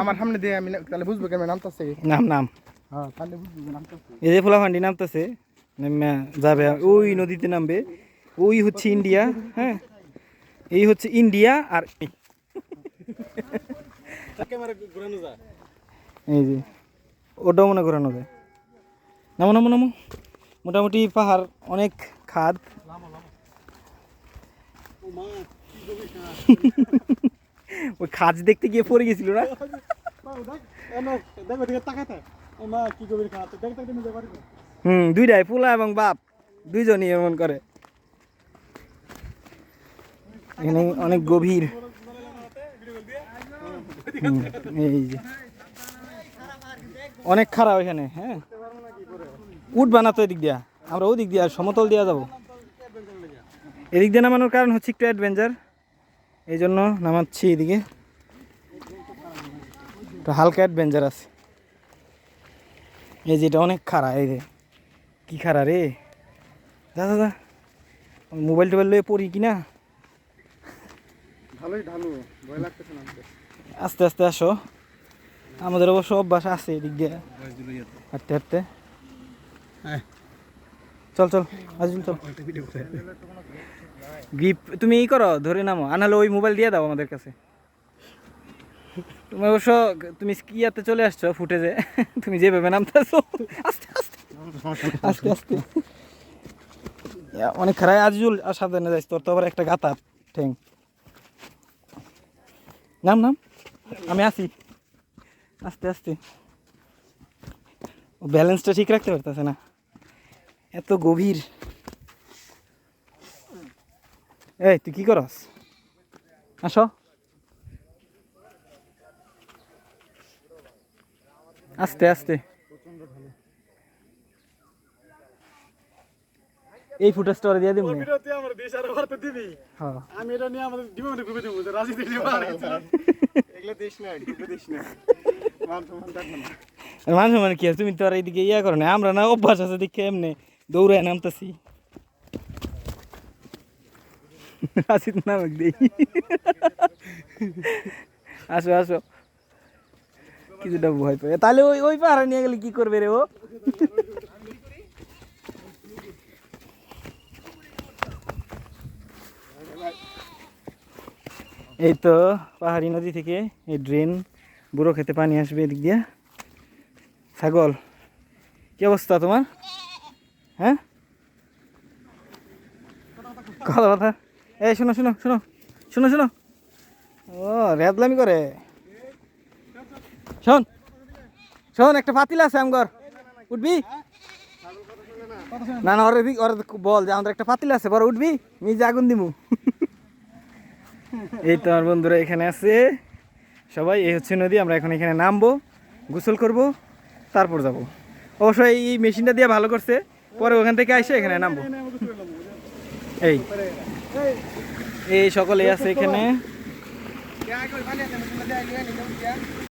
আমার সামনে দিয়ে আমি তাহলে বুঝবো কেমন নামতেছে। নাম নাম হ্যাঁ তাহলে বুঝবো নামতেছে। এই যে ফুলাফান্ডি নামতেছে, নেমে যাবে ওই নদীতে নামবে। ওই হচ্ছে ইন্ডিয়া, হ্যাঁ এই হচ্ছে ইন্ডিয়া। আর এই যে ওটাও মনে ঘোরানো যায়। নামো নামো নামো। মোটামুটি পাহাড় অনেক খাদ। ওই খাজ দেখতে গিয়ে পড়ে গেছিল না? দুইটাই পোলা এবং বাপ দুইজনই এমন করে। এখানে অনেক গভীর। এই যে অনেক খারাপ এখানে। হ্যাঁ উঠবা না তো এদিক দিয়া, আমরা ওদিক দিয়া সমতল দিয়া যাবো। এদিক দিয়ে নামানোর কারণ হচ্ছে একটু অ্যাডভেঞ্চার, এই জন্য নামাচ্ছি এদিকে। একটু হালকা অ্যাডভেঞ্চার আছে। এই যে এটা অনেক খাড়া, এই যে কি খাড়া রে। দাদা দাদা মোবাইল টোবাইল লয়ে পড়ি কিনা। ভালোই ঢালু, ভয় লাগতেছে নামতে। আস্তে আস্তে আসো, আমাদের অবশ্য অভ্যাস আছে এদিক দিয়ে হাঁটতে হাঁটতে। চল চল আজিল চল। গ্রিপ তুমি এই করো, ধরে নামো, আনালে ওই মোবাইল দিয়ে দাও আমাদের কাছে। তুমি অবশ্য তুমি স্কিয়াতে চলে আসছো ফুটেজে, তুমি যেভাবে নামতেছো আস্তে আস্তে আস্তে আস্তে অনেক খারাপ। আজিজুল আর সাবধানে যাইস, তোর তো আবার একটা গাতা ঠ্যাং। নাম নাম, আমি আসি আস্তে আস্তে। ও ব্যালেন্সটা ঠিক রাখতে পারতেছে না, এত গভীর। এই তুই কি করস? আসো আস্তে আস্তে। এই ফুটেজটা ওরে দিয়ে দিব। আমি এটা নিয়ে আমাদের ডিমান্ডে গ্রুপে দেব, রাজি দিলে আর এগুলা দেশ না, গ্রুপে দেশ না। মানুষ মানে কি, তুমি তো আর এইদিকে ইয়া করো না, আমরা না অভ্যাস আছে দেখে এমনি দৌড়ায় নামতেছি। রাশিদ নামক দেই। আসো আসো, কিছুটা ভয় পাই। তাহলে ওই ওই পাহাড়ে নিয়ে গেলে কি করবে রে ও? এই তো পাহাড়ি নদী থেকে এই ড্রেন, বুড়ো খেতে পানি আসবে এদিক দিয়া। ছাগল কি অবস্থা তোমার? হ্যাঁ কথা কথা। এই শোনো শোনো শোনো শোনো শোনো, ও রেদলামি করে। শোন শোন, একটা পাতিল আছে আমগর, উঠবি? না না, ওরে ওরে বল যে আমাদের একটা পাতিল আছে, বড় উঠবি? নিজে আগুন দিমু। এই তো আমার বন্ধুরা এখানে আছে সবাই। এই হচ্ছে নদী, আমরা এখন এখানে নামবো, গোসল করব, তারপর যাব। অবশ্যই এই মেশিনটা দিয়ে ভালো করছে, পরে ওখান থেকে এসে এখানে নামবো। এই এই সকলে আছে এখানে।